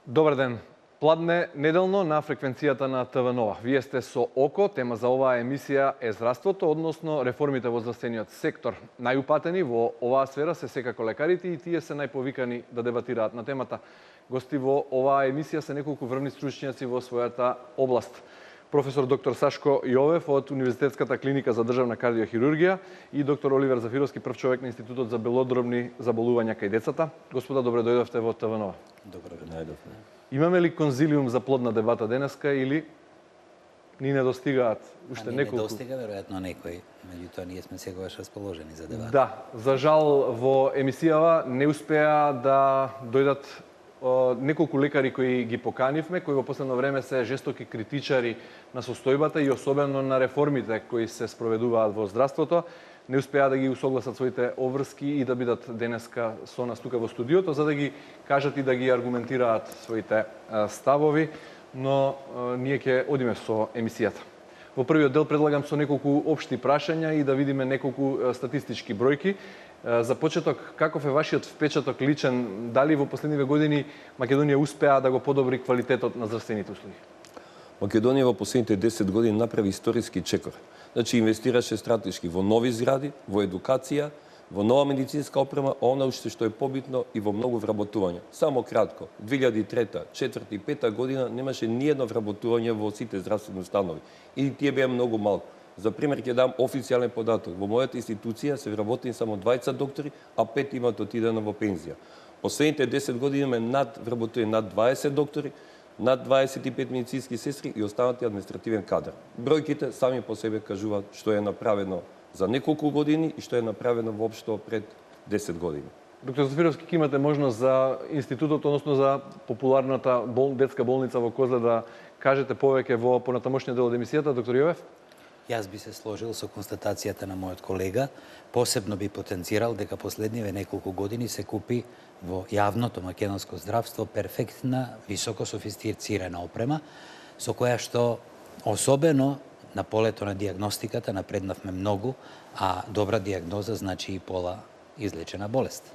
Добар ден. Пладне неделно на фреквенцијата на ТВ Нова. Вие сте со ОКО, тема за оваа емисија е здравството, односно реформите во здравствениот сектор. Најупатени во оваа сфера се секако лекарите и тие се најповикани да дебатираат на темата. Гости во оваа емисија се неколку врвни стручњаци во својата област. Професор доктор Сашко Јовев од Универзитетската клиника за државна кардиохирургија и доктор Оливер Зафировски, прв човек на Институтот за белодробни заболувања кај децата. Господа, добре дојдовте во ТВ Нова. Добро дојдовте. Имаме ли конзилиум за плодна дебата денеска или ни недостигаат уште неколку? Не недостига веројатно некој, меѓутоа ние сме секогаш расположени за дебата. Да, за жал во емисијава не успеа да дојдат неколку лекари кои ги поканивме, кои во последно време се жестоки критичари на состојбата и особено на реформите кои се спроведуваат во здравството. Не успеа да ги усогласат своите обврски и да бидат денеска со нас тука во студиото, за да ги кажат и да ги аргументираат своите ставови, но ние ќе одиме со емисијата. Во првиот дел предлагам со неколку општи прашања и да видиме неколку статистички бројки. За почеток, каков е вашиот впечаток личен, дали во последниве години Македонија успеа да го подобри квалитетот на здравствените услуги? Македонија во последните 10 години направи историски чекор. Значи, инвестираше стратешки во нови згради, во едукација, во нова медицинска опрема, а она уште што е побитно и во многу вработување. Само кратко, 2003, 2004 и 2005 година немаше ниедно вработување во сите здравствени установи. И тие беа многу малку. За пример ќе дам официјален податок. Во мојата институција се вработени само 20 доктори, а 5 имаат отидено во пензија. Последните 10 години имаме вработени над 20 доктори, над 25 медицински сестри и останати административен кадар. Бројките сами по себе кажуваат што е направено за неколку години и што е направено воопшто пред 10 години. Доктор Зафировски, ќе имате можност за институтот, односно за популарната детска болница во Козле да кажете повеќе во понатамошниот дел од емисијата, доктор Јовев? Јас би се сложил со констатацијата на мојот колега. Посебно би потенцирал дека последниве неколку години се купи во јавното македонско здравство перфектна, високо софистицирана опрема, со која што особено на полето на диагностиката напреднавме многу, а добра диагноза значи и пола излечена болест.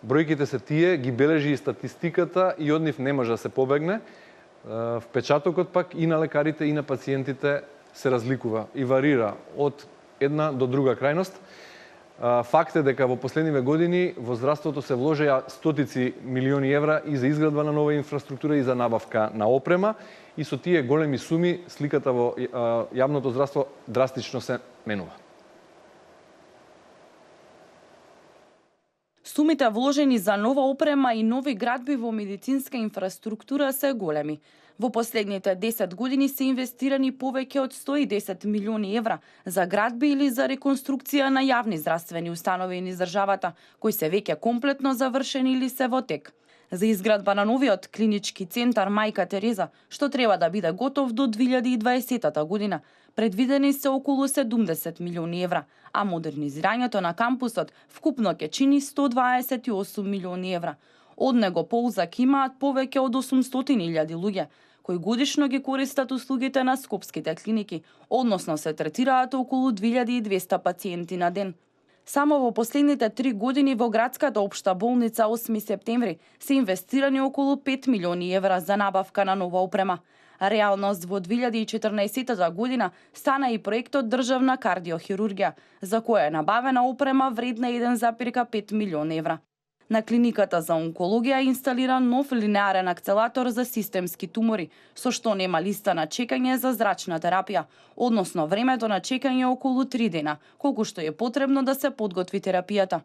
Бројките се тие, ги бележи и статистиката и од нив не може да се побегне. Впечатокот пак и на лекарите и на пациентите се разликува и варира од една до друга крајност. Факт е дека во последниве години во здравството се вложеа стотици милиони евра и за изградба на нова инфраструктура и за набавка на опрема, и со тие големи суми сликата во јавното здравство драстично се менува. Сумите вложени за нова опрема и нови градби во медицинска инфраструктура се големи. Во последните 10 години се инвестирани повеќе од 110 милиони евра за градби или за реконструкција на јавни здравствени установи низ државата, кои се веќе комплетно завршени или се во тек. За изградба на новиот клинички центар Мајка Тереза, што треба да биде готов до 2020 година, предвидени се околу 70 милиони евра, а модернизирањето на кампусот вкупно ќе чини 128 милиони евра. Од него ползак имаат повеќе од 800.000 луѓе, кои годишно ги користат услугите на скопските клиники, односно се третираат околу 2200 пациенти на ден. Само во последните 3 години во градската општа болница 8 септември се инвестирани околу 5 милиони евра за набавка на нова опрема. Реалност во 2014 година стана и проектот државна кардиохирургија, за која е набавена опрема вредна 1,5 милион евра. На клиниката за онкологија е инсталиран нов линеарен акцелатор за системски тумори, со што нема листа на чекање за зрачна терапија, односно времето на чекање е околу 3 дена, колку што е потребно да се подготви терапијата.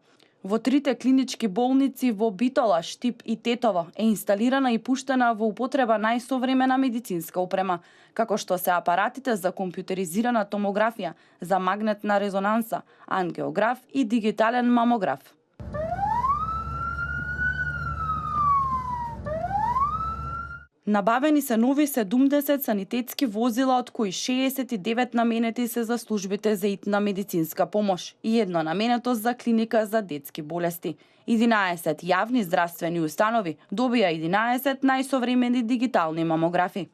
Во трите клинички болници во Битола, Штип и Тетово е инсталирана и пуштена во употреба најсовремена медицинска опрема, како што се апаратите за компјутеризирана томографија, за магнетна резонанса, ангиограф и дигитален мамограф. Набавени се нови 70 санитетски возила, од кои 69 наменети се за службите за итна медицинска помош и едно наменето за клиника за детски болести. 11 јавни здравствени установи добија 11 најсовремени дигитални мамографи.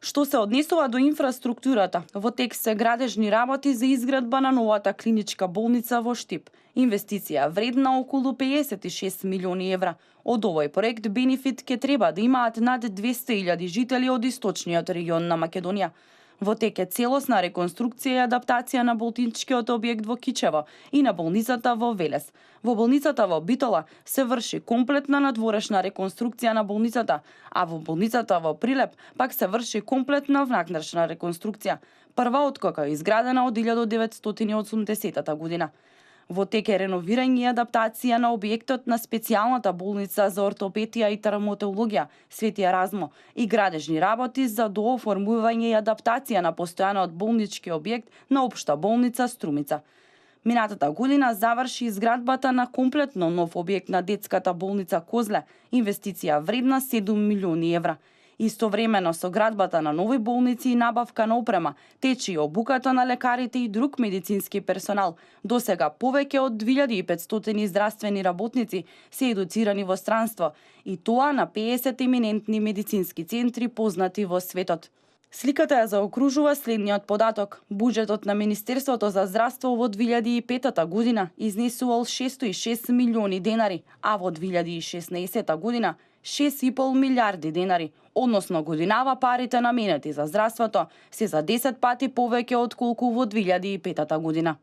Што се однесува до инфраструктурата, во тек се градежни работи за изградба на новата клиничка болница во Штип. Инвестиција вредна околу 56 милиони евра. Од овој проект бенефит ќе треба да имаат над 200.000 жители од источниот регион на Македонија. Во тек е целосна реконструкција и адаптација на болничкиот објект во Кичево и на болницата во Велес. Во болницата во Битола се врши комплетна надворешна реконструкција на болницата, а во болницата во Прилеп пак се врши комплетна внатрешна реконструкција, прва откако е изградена од 1980 година. Во тек е реновирање и адаптација на објектот на специјалната болница за ортопедија и травматологија Свети Еразмо и градежни работи за дооформување и адаптација на постојаниот болнички објект на Општа болница Струмица. Минатата година заврши изградбата на комплетно нов објект на детската болница Козле, инвестиција вредна 7 милиони евра. Истовремено со градбата на нови болници и набавка на опрема, тече и обуката на лекарите и друг медицински персонал. Досега повеќе од 2500 здравствени работници се едуцирани во странство, и тоа на 50 еминентни медицински центри познати во светот. Сликата ја заокружува следниот податок. Буџетот на Министерството за здравство во 2005 година изнесувал 606 милиони денари, а во 2016 година 6,5 милиарди денари, односно годинава парите наменети за здравството се за 10 пати повеќе од колку во 2005 година.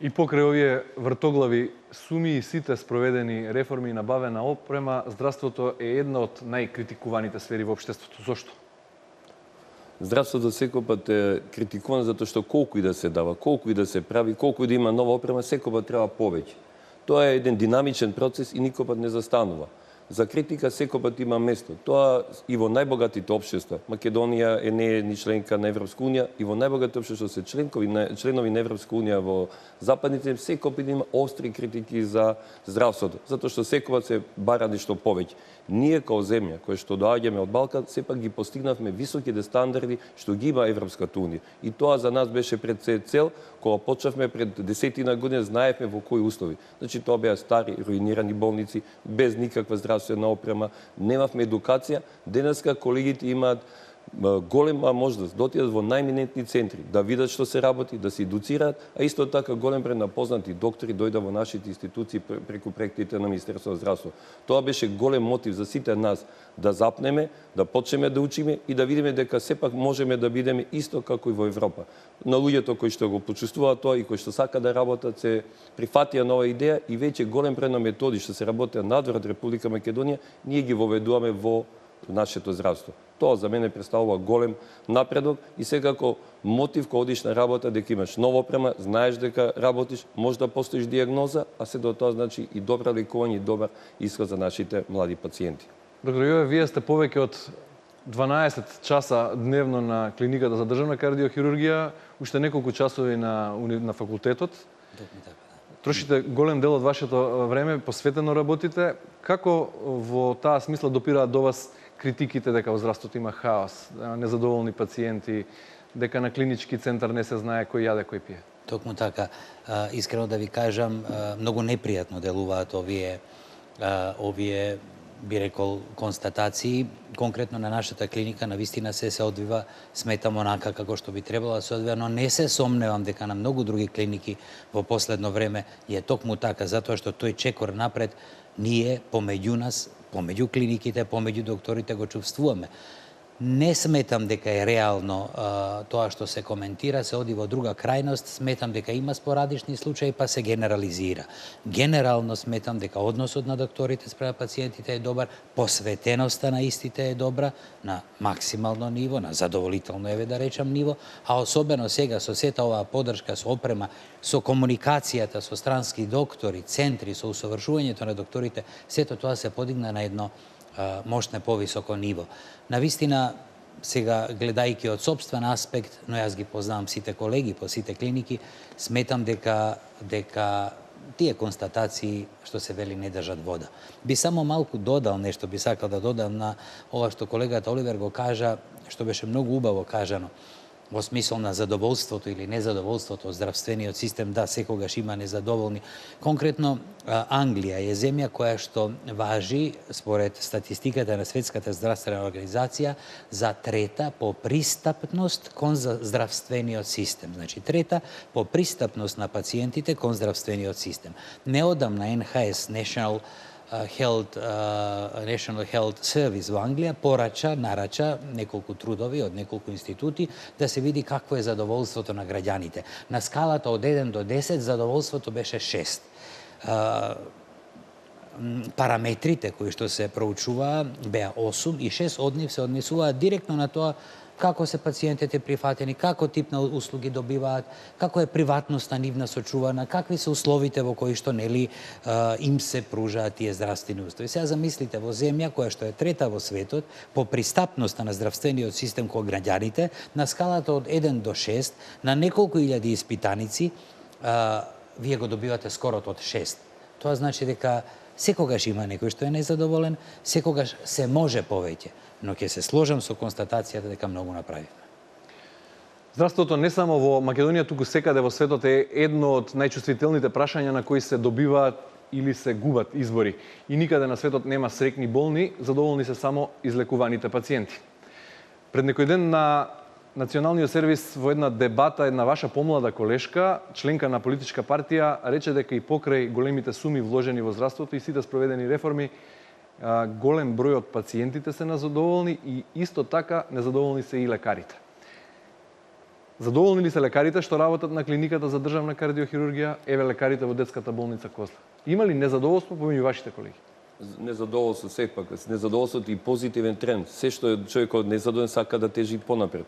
И покрај овие вртоглави суми и сите спроведени реформи и набавена опрема, здравството е една од најкритикуваните сфери во општеството. Зошто? Здравството секој пат е критикувано затоа што колку и да се дава, колку и да се прави, колку и да има нова опрема, секој пат треба повеќе. Тоа е еден динамичен процес и никој пат не застанува. За критика секој пат има место. Тоа и во најбогатите општества. Македонија не е ни членка на Европска унија, и во најбогатите општества се членови на Европска унија во западните, секој пат има остри критики за здравството, затоа што секој пат се бара нешто повеќе. Ние као земја кои што доаѓаме од Балкан, сепак ги постигнавме високите стандарди што ги има Европската унија. И тоа за нас беше пред се цел, кога почнавме пред 10 години, знаевме во кои услови. Значи тоа беа стари, руинирани болници, без никаква здравствена опрема, немавме едукација. Денеска колегите имаат голема можност да отидат во најминентни центри, да видат што се работи, да се едуцираат, а исто така голем број на познати доктори дојда во нашите институции преку проектите на Министерството за здравство. Тоа беше голем мотив за сите нас да запнеме, да почнеме да учиме и да видиме дека сепак можеме да бидеме исто како и во Европа. На луѓето кои што го почувствуваат тоа и кои што сака да работат се прифатија нова идеја и веќе голем број на методи што се работеа надвор од Република Македонија, ние ги воведуваме во нашето здравство. Тоа за мене представува голем напредок и секако мотив кога одиш на работа дека имаш нова опрема, знаеш дека работиш, може да постоиш диагноза, а се до тоа значи и добра лекување и добар исход за нашите млади пациенти. Доктор Јове, вие сте повеќе од 12 часа дневно на клиниката за државна кардиохирургија, уште неколку часови на факултетот. Трошите голем дел од вашето време, посветено работите. Како во таа смисла допираат до вас критиките дека во здравството има хаос, незадоволни пациенти, дека на клинички центар не се знае кој јаде, кој пие? Токму така. Искрено да ви кажам, многу непријатно делуваат овие би рекол констатации. Конкретно на нашата клиника навистина се одвива, сметам онака како што би требало да се одвива, но не се сомневам дека на многу други клиники во последно време е токму така, затоа што тој чекор напред ние помеѓу нас, помеѓу клиниките, помеѓу докторите го чувствуваме. Не сметам дека е реално тоа што се коментира, се оди во друга крајност, сметам дека има спорадични случаи па се генерализира. Генерално сметам дека односот на докторите спрема пациентите е добар, посветеноста на истите е добра, на максимално ниво, на задоволително да речам ниво, а особено сега со сета оваа поддршка со опрема, со комуникацијата со странски доктори, центри, со усовршувањето на докторите, сето тоа се подигна на едно мощне повисоко ниво. Навистина, сега гледајќи од собствен аспект, но јас ги познавам сите колеги по сите клиники, сметам дека тие констатации што се вели не држат вода. Би само малку додал нешто, би сакал да додам на ова што колегата Оливер го кажа, што беше многу убаво кажано. во смисол на задоволството или незадоволството од здравствениот систем, да, секогаш има незадоволни. Конкретно, Англија е земја која што важи, според статистиката на Светската здравствена организација, за трета по пристапност кон здравствениот систем. Значи, трета по пристапност на пациентите кон здравствениот систем. Неодамна НХС, National Health Service во Англија нарача неколку трудови од неколку институти да се види какво е задоволството на граѓаните. На скалата од 1 до 10 задоволството беше 6. Параметрите кои што се проучуваа беа 8 и 6 од нив се однесуваат директно на тоа како се пациентите прифатени, како тип на услуги добиваат, како е приватноста нивна сочувана, какви се условите во кои што им се пружаат тие здравствени услуги. Сега замислите во земја која што е трета во светот по пристапноста на здравствениот систем кон граѓаните, на скалата од 1 до 6, на неколку илјади испитаници, вие го добивате скорот од 6. Тоа значи дека секогаш има некој што е незадоволен, секогаш се може повеќе, но ќе се сложам со констатацијата дека многу направивме. Здравството не само во Македонија, туку секаде во светот е едно од најчувствителните прашања на кои се добиваат или се губат избори. И никаде на светот нема среќни болни, задоволни се само излекуваните пациенти. Пред некој ден на Националниот сервис во една дебата, една ваша помлада колешка, членка на политичка партија, рече дека и покрај големите суми вложени во здравството и сите спроведени реформи, голем број од пациентите се незадоволни и исто така незадоволни се и лекарите. Задоволни ли се лекарите што работат на клиниката за државна кардиохирургија, еве лекарите во детската болница Козла? Има ли незадоволство помеѓу вашите колеги? Незадоволство сепак, незадоволството и позитивен тренд. Се што човекот незадоволен сака да тежи понапред.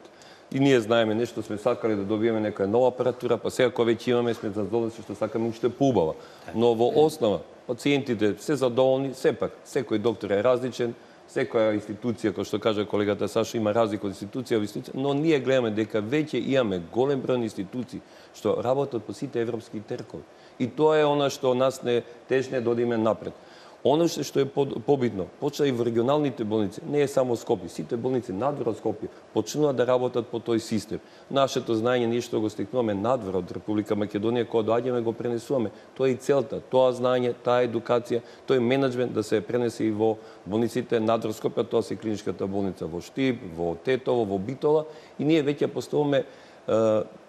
И ние знаеме нешто, сме сакале да добиеме некоја нова апаратура, па сега кога веќе имаме сме задоволни што сакаме уште поубава. Но во основа пациентите се задоволни, сепак секој доктор е различен, секоја институција, кој што кажа колегата Сашо, има разлика од институција во институција, но ние гледаме дека веќе имаме голем број институции што работат по сите европски теркови. И тоа е она што нас не тежне да одиме напред. Оно што е побитно, почна и во регионалните болници, не е само Скопје, сите болници надвор од Скопје почнуваат да работат по тој систем. Нашето знаење ние што го стекнуваме надвор од Република Македонија, кога доаѓаме го пренесуваме. Тоа е и целта, тоа знаење, таа едукација, тој менеджмент да се пренесе и во болниците надвор Скопје, тоа се клиничката болница во Штип, во Тетово, во Битола, и ние веќе поставуваме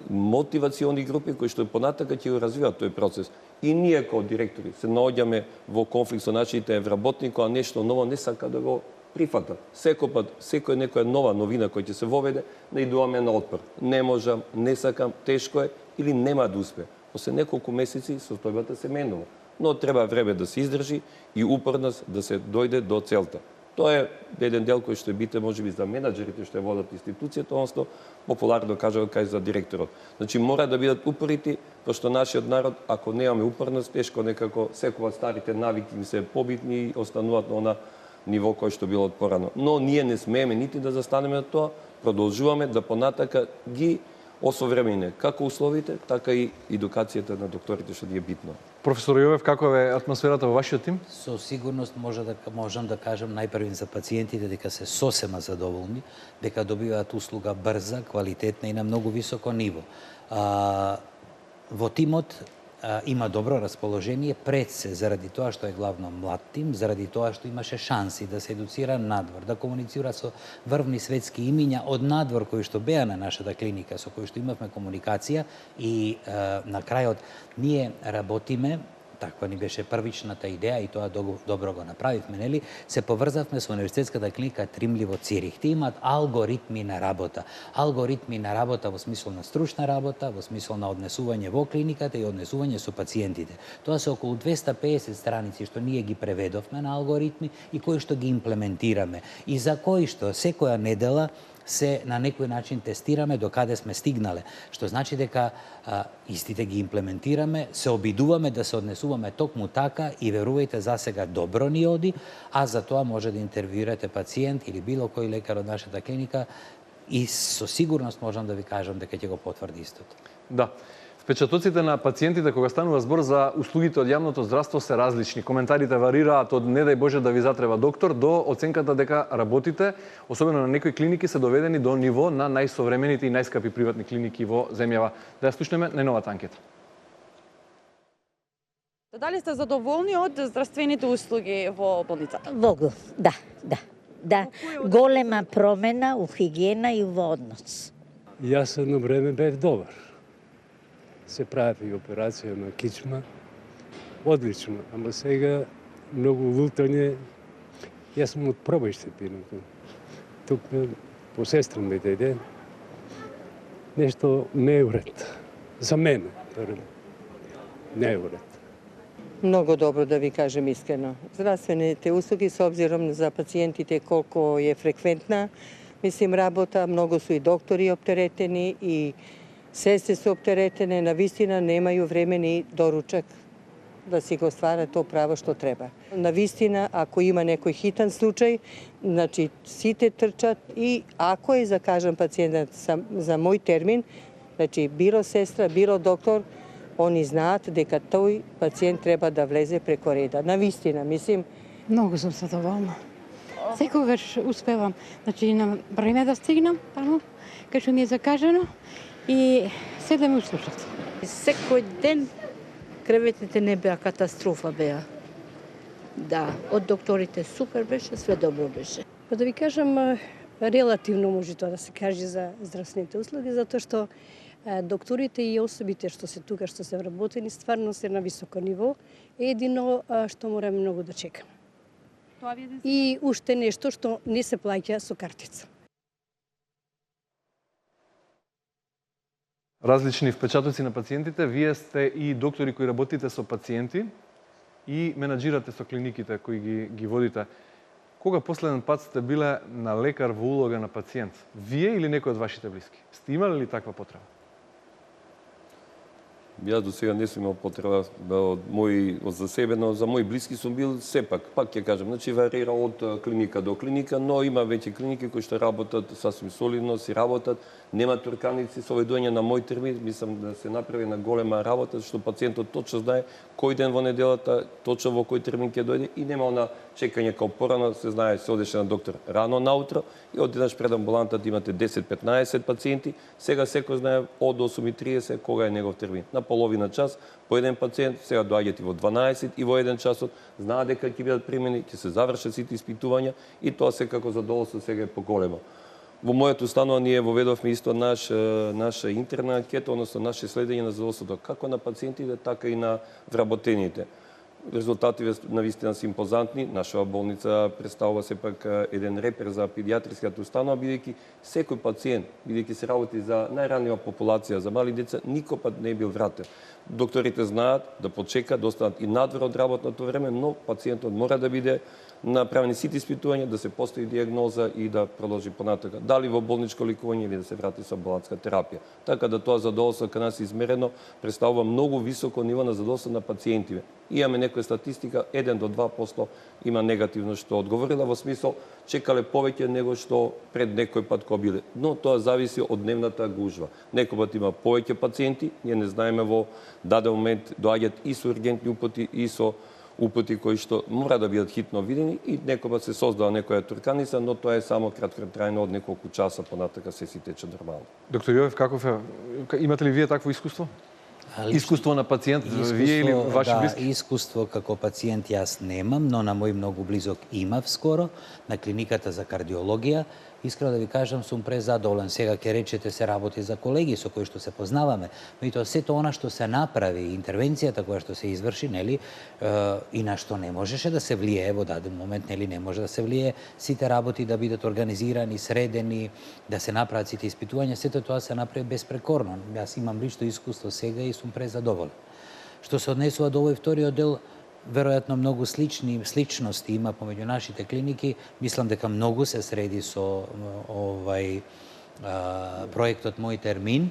мотивациони групи кои што понатака ќе го развиваат тој процес. И ние како директори се наоѓаме во конфликт со нашите вработници, кога нешто ново не сака да го прифата. Секој пат, секој некоја нова новина која ќе се воведе, наидуваме на отпор. Не можам, не сакам, тешко е или нема да успе. После неколку месеци состојбата се менува. Но треба време да се издржи и упорност да се дојде до целта. Тоа е еден дел кој што е битен можеби за менаџерите што водат институцијата, односно популарно кажано кај за директорот. Значи мора да бидат упорити, пошто нашиот народ, ако немаме упорност, тешко некако секогаш старите навики им се побитни и остануваат на она ниво кој што било порано. Но ние не смееме нити да застанеме на тоа, продолжуваме да понатака ги осовремениме како условите, така и едукацијата на докторите што ни е битно. Професор Јовев, каква е атмосферата во вашиот тим? Со сигурност можам да кажам најпрвин за пациентите дека се сосема задоволни, дека добиваат услуга брза, квалитетна и на многу високо ниво. Во тимот има добро расположение пред се заради тоа што е главно млад тим, заради тоа што имаше шанси да се едуцира надвор, да комуницира со врвни светски имиња од надвор кои што беа на нашата клиника, со кои што имавме комуникација и на крајот ние работиме, таква ни беше првичната идеја и тоа добро го направивме, нели? Се поврзавме со универзитетската клиника Тримли во Цирих. Те имаат алгоритми на работа. Алгоритми на работа во смисол на стручна работа, во смисол на однесување во клиниката и однесување со пациентите. Тоа се околу 250 страници што ние ги преведовме на алгоритми и кои што ги имплементираме и за кои што секоја недела се на некој начин тестираме до каде сме стигнале, што значи дека истите ги имплементираме, се обидуваме да се однесуваме токму така и верувајте за сега добро ни оди, а за тоа може да интервјуирате пациент или било кој лекар од нашата клиника и со сигурност можам да ви кажам дека ќе го потврди истото. Да. Впечатоците на пациентите кога станува збор за услугите од јавното здравство се различни. Коментарите варираат од не дај Боже да ви затреба доктор до оценката дека работите, особено на некои клиники, се доведени до ниво на најсовремените и најскапи приватни клиники во земјава. Да ја слушнеме најновата анкета. Дали сте задоволни од здравствените услуги во болницата? Многу, да. Голема промена у хигиена и во однос. Јас едно време бев добар. Се прави операција на кичма. Одлично, ама сега многу лутање. Јас сум од Пробајштепината. Тук по сестра ми деде. Нешто не е уред. За мене, не е уред. Многу добро, да ви кажем искрено. Здравствените услуги со обзиром за пациентите колку е фреквентна, мислим работа, многу су и доктори оптеретени и сестри се оптеретени, навистина немају време ни доручак да си го ствара то право што треба. Навистина, ако има некој хитан случај, значи сите трчат и ако е закажан пациентот за мој термин, значи било сестра, било доктор, они знаат дека тој пациент треба да влезе преко реда. Навистина, мислим. Многу сум задоволна. Секогаш успевам, значи на време да стигнам, кај што ми е закажано и се да ме услушат. Секој ден креветите не беа катастрофа беа. Да, од докторите супер беше, све добро беше. Па да ви кажам, релативно може тоа да се каже за здравствените услуги, затоа што докторите и особите што се тука, што се вработени, стварно се на високо ниво. Едино што мораме многу да чекаме. И уште нешто што не се плаќа со картица. Различни впечатоци на пациентите. Вие сте и доктори кои работите со пациенти и менаџирате со клиниките кои ги водите. Кога последен пат сте биле на лекар во улога на пациент? Вие или некој од вашите блиски? Сте имали ли таква потреба? Јас до сега не сум имал потреба од за себе, но за мои блиски сум бил сепак, пак ќе кажам, значи варира од клиника до клиника, но има веќе клиники кои што работат сасвим солидно, си работат, нема турканици, со доаѓање на мој термин, мислам да се направи на голема работа, што пациентот точно знае кој ден во неделата, точно во кој термин ќе дојде и нема она чекање као порано, се знае, се одеше на доктор рано наутро и одеднаш пред амбулантата имате 10-15 пациенти, сега секој знае од 8:30 кога е негов термин. На половина час по еден пациент, сега доаѓат и во 12 и во 1 часот, знаат дека ќе бидат примени, ќе се завршат сите испитувања и тоа секако задоволство сега е поголемо. Во моето установа ние воведовме исто наша интерна анкета, односно наше следење на задоволството како на пациентите, така и на вработените. Резултативе навистина се импозантни. Нашава болница представува сепак еден репер за педиатриската установа, бидејќи секој пациент, бидејќи се работи за најранива популација, за мали деца, никој пат не е бил вратен. Докторите знаат да почекат, да останат и надвор од работното време, но пациентот мора да биде направени сите испитувања, да се постави диагноза и да продолжи понатака. Дали во болничко лекување или да се врати со амбулантска терапија. Така да тоа задоволство кај нас измерено представува многу високо ниво на задоволство на пациентиве. Имаме некоја статистика, 1 до 2% има негативно што одговорила, во смисол чекале повеќе него што пред некој пат кога биле. Но тоа зависи од дневната гужва. Некој пат има повеќе пациенти, ние не знаеме во даден момент доаѓаат и со ургентни упати и со упати кои што мора да бидат хитно видени и некој пат се создава некоја турканица, но тоа е само краткотрајно од неколку часа, понатака се си тече нормално. Доктор Јовев, каков е? Имате ли вие такво искуство? Искуство на пациент, вие или ваши блиски? Да, искуство како пациент јас немам, но на мој многу близок имав скоро, на клиниката за кардиологија. Искрено да ви кажам, сум презадоволен. Сега ќе речете се работи за колеги со кои што се познаваме, меѓутоа сето она што се направи, интервенцијата која што се изврши, нели, и на што не можеше да се влие во даден момент, нели, не може да се влие сите работи да бидат организирани, средени, да се направат сите испитувања, сето тоа се направи безпрекорно. Јас имам лично искуство сега и сум презадоволен. Што се однесува до овој вториот дел, веројатно многу сличности има помеѓу нашите клиники. Мислам дека многу се среди со проектот Мој термин.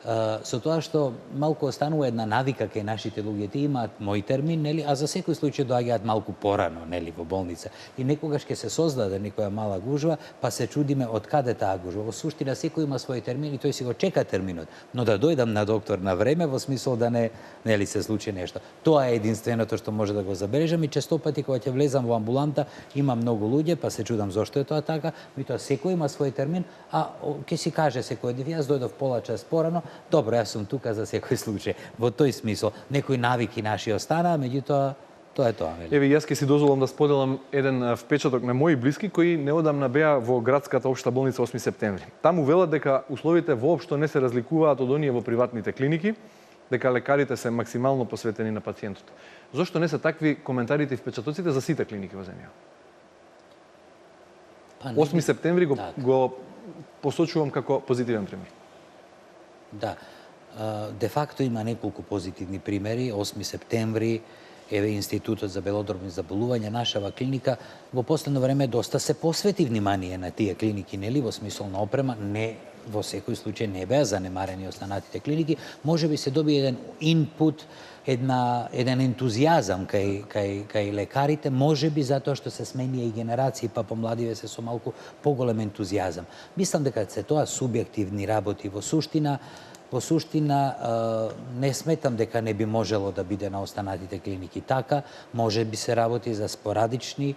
со тоа што малку останува една навика кај нашите луѓе. Тие имаат мој термин, нели, а за секој случај доаѓаат малку порано, нели, во болница. И некогаш ќе се создаде некоја мала гужва, па се чудиме од каде таа гужва. Во суштина секој има свој термин и тој си го чека терминот, но да дојдам на доктор на време во смисол да не, нели, се случи нешто. Тоа е единственото што може да го забележам и често пати кога ќе влезам во амбуланта има многу луѓе, па се чудам зошто е тоа така, меѓутоа секој има свој термин, а ќе си каже секој ден јас дојдов пола час порано. Добро, јас сум тука за секој случај. Во тој смисол, некои навики наши останаа, меѓутоа тоа е тоа. Еве, јас ќе си дозволам да споделам еден впечаток на мои блиски кои неодамна беа во градската општа болница 8 септември. Таму велат дека условите воопшто не се разликуваат од оние во приватните клиники, дека лекарите се максимално посветени на пациентот. Зошто не се такви коментарите и впечатоците за сите клиники во земја? 8 септември го посочувам како позитивен пример. Да. Де факто има неколку позитивни примери. 8 септември, еве Институтот за белодробни заболувања, нашава клиника, во последно време доста се посвети внимание на тие клиники, нели, во смисол на опрема, не во секој случај не беа занемарени останатите клиники, може би се доби еден инпут, еден ентузијазам кај лекарите, може би затоа што се сменија и генерации, па помладиве се со малку поголем ентузијазам. Мислам дека се тоа субјективни работи во суштина не сметам дека не би можело да биде на останатите клиники така, може би се работи за спорадични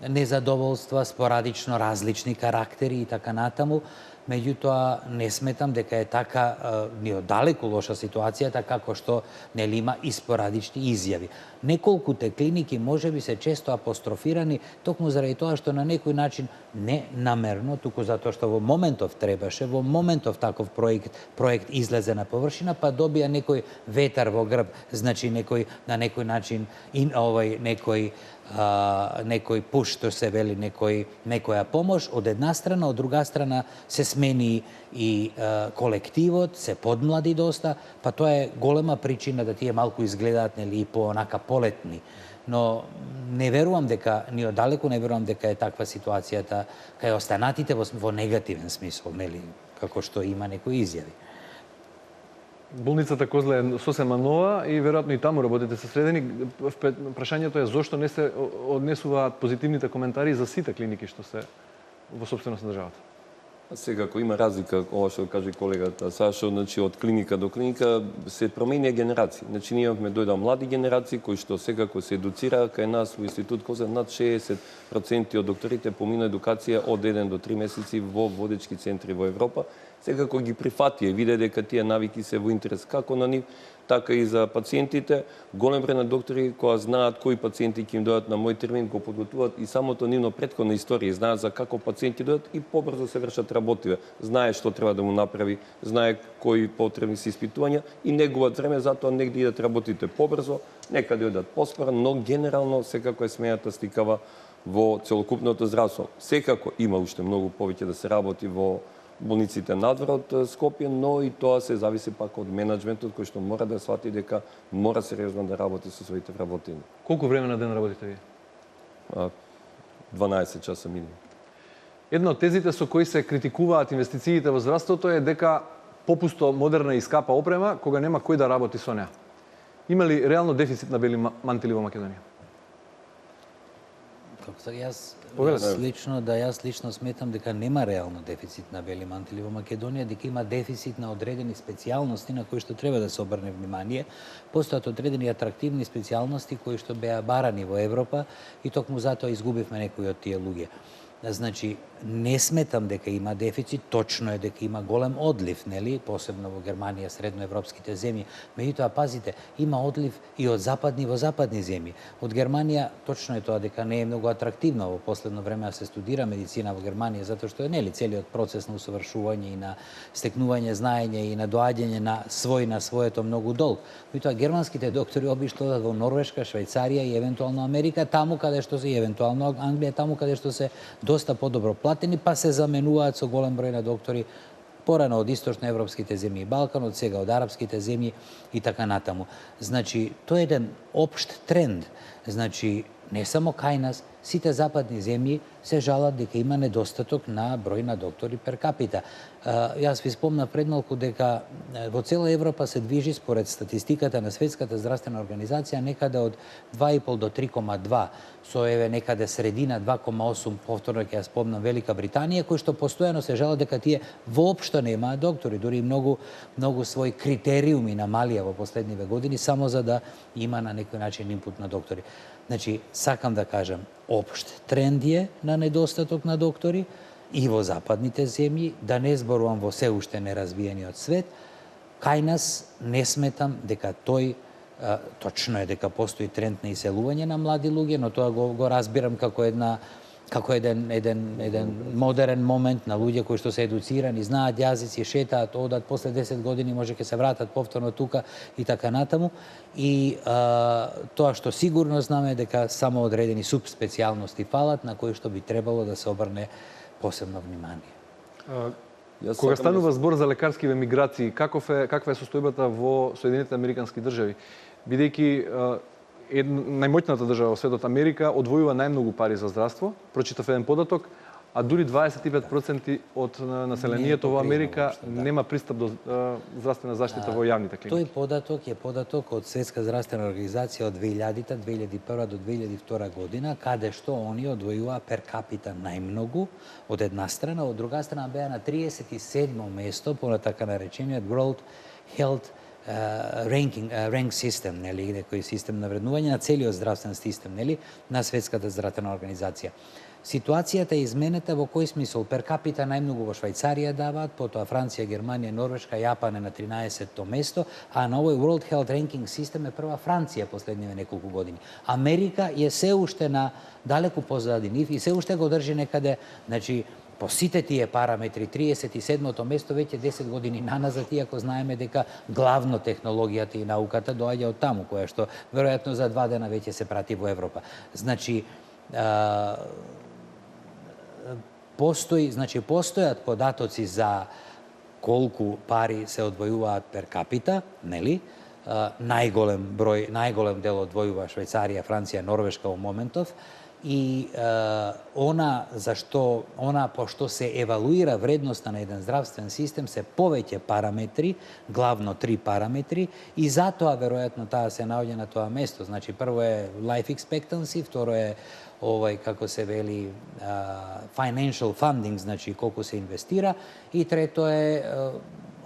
незадоволства, спорадично различни карактери и така натаму. Меѓутоа, не сметам дека е така ни оддалеку лоша ситуацијата, како што нели има и спорадични изјави. Неколкуте клиники може би се често апострофирани токму заради тоа што на некој начин не намерно, туку затоа што во моментов требаше, во моментов таков проект излезе на површина, па добија некој ветар во грб, значи некој на некој начин некој пуш, што се вели, некоја помош од една страна, од друга страна се смени и колективот, се подмлади доста, па тоа е голема причина да тие малку изгледаат, нели, и по-онака полетни. Но не верувам дека, ни оддалеку не верувам дека е таква ситуацијата кај останатите во негативен смисол, нели, како што има некои изјави. Болницата Козле е сосема нова и веројатно и таму работите се средени. Прашањето е зошто не се однесуваат позитивните коментари за сите клиники што се во сопственост на државата? Секако има разлика, ова што каже колегата Сашо, значи од клиника до клиника се променија генерации. Значи ние имавме дојда млади генерации кои што секако се едуцираа кај нас во Институт Козле, над 60% од докторите помина едукација од 1 до 3 месеци во водечки центри во Европа. Секако ги прифатија и виде дека тие навики се во интерес како на нив, така и за пациентите. Голем број на доктори кои знаат кои пациенти ќе им дојдат на мој термин, го подготвуваат и самото нивно претходна историја, знаат за како пациенти дојдат и побрзо се вршат работиве. Знае што треба да му направи, знае кои потребни се испитувања и не губат време, затоа негде идат работите побрзо, некаде одат поспора, но генерално секако е смената стикава во целокупното здравство. Секако има уште многу повеќе да се работи во болниците надвор од Скопје, но и тоа се зависи пак од менеджментот кој што мора да свати дека мора сериозно да работи со своите вработени. Колку време на ден работите вие? 12 часа минимум. Една од тезите со кои се критикуваат инвестициите во здравството е дека попусто модерна и скапа опрема кога нема кој да работи со неа. Има ли реално дефицит на бели мантили во Македонија? Јас лично сметам дека нема реално дефицит на бели мантили во Македонија, дека има дефицит на одредени специјалности на кои што треба да се обрне внимание. Постојат одредени атрактивни специјалности кои што беа барани во Европа и токму затоа изгубивме некои од тие луѓе. Значи, не сметам дека има дефицит, точно е дека има голем одлив, нели, посебно во Германија, средноевропските земји. Меѓутоа, пазите, има одлив и од западни во западни земји. Од Германија, точно е тоа дека не е многу атрактивно во последно време да се студира медицина во Германија, затоа што е, нели, целиот процес на усовршување и на стекнување знаење и на доаѓање на своето многу долг. Меѓутоа, германските доктори обично одат во Норвешка, Швајцарија и евентуално Америка, таму каде што се, и евентуално Англија, таму каде што се доста подобро платени, па се заменуваат со голем број на доктори порано од источноевропските земји и Балканот, сега од арапските земји и така натаму. Значи, тоа е еден општ тренд. Значи, не само кај нас, сите западни земји се жалат дека има недостаток на број на доктори пер капита. Јас ви спомнав пред малку дека во цела Европа се движи според статистиката на Светската здравствена организација некаде од 2,5 до 3,2, со еве некаде средина 2,8, повторно ќе ја спомнам Велика Британија, кои што постојано се жалат дека тие воопшто немаат доктори, дури многу своји критериуми намалија во последниве години само за да има на некој начин инпут на доктори. Значи, сакам да кажам, општ тренд е на недостаток на доктори и во западните земји, да не зборувам во се уште неразвиениот свет. Кај нас не сметам дека тој, точно е дека постои тренд на иселување на млади луѓе, но тоа го разбирам како еден модерен момент на луѓе кои што се едуцирани, знаат јазици, шетаат, одат, после 10 години може ќе се вратат повторно тука и така натаму. И тоа што сигурно знаме дека само одредени субспецијалности фалат на кои што би требало да се обрне посебно внимание. Кога станува збор за лекарскиве миграции, каква е состојбата во Соединетите Американски држави? Бидејќи најмоćната држава во светот, Америка, одвојува најмногу пари за здравство. Прочитав еден податок, а дури 25% од населението во Америка нема пристап до здравствена заштита во јавните клиники. Тој податок е податок од Светска здравствена организација од 2000-та, 2001 до 2002 година, каде што они одвојуваа пер капита најмногу од една страна, од друга страна беа на 37-мо место по така наречениот World Health rank систем, нели, некој систем на вреднување на целиот здравствен систем, нели, на Светската здравствена организација. Ситуацијата е изменета во кој смисол? Пер капита најмногу во Швајцарија даваат, потоа Франција, Германија, Норвешка, Јапан е на 13-то место, а на овој World Health Ranking систем е прва Франција последниве неколку години. Америка е се уште на далеку позади нив и се уште го држи некаде, значи, по сите тие параметри, 37-то место веќе 10 години наназад, иако знаеме дека главно технологијата и науката доаѓа од таму, која што веројатно за 2 дена веќе се прати во Европа. Значи, постојат податоци за колку пари се одвојуваат пер капита, нели? Најголем дел одвојува Швајцарија, Франција, Норвешка во моментов. И пошто се евалуира вредноста на еден здравствен систем, се повеќе параметри, главно 3 параметри, и затоа веројатно таа се наоѓа на тоа место. Значи, прво е life expectancy, второ е како се вели financial funding, значи колку се инвестира, и трето е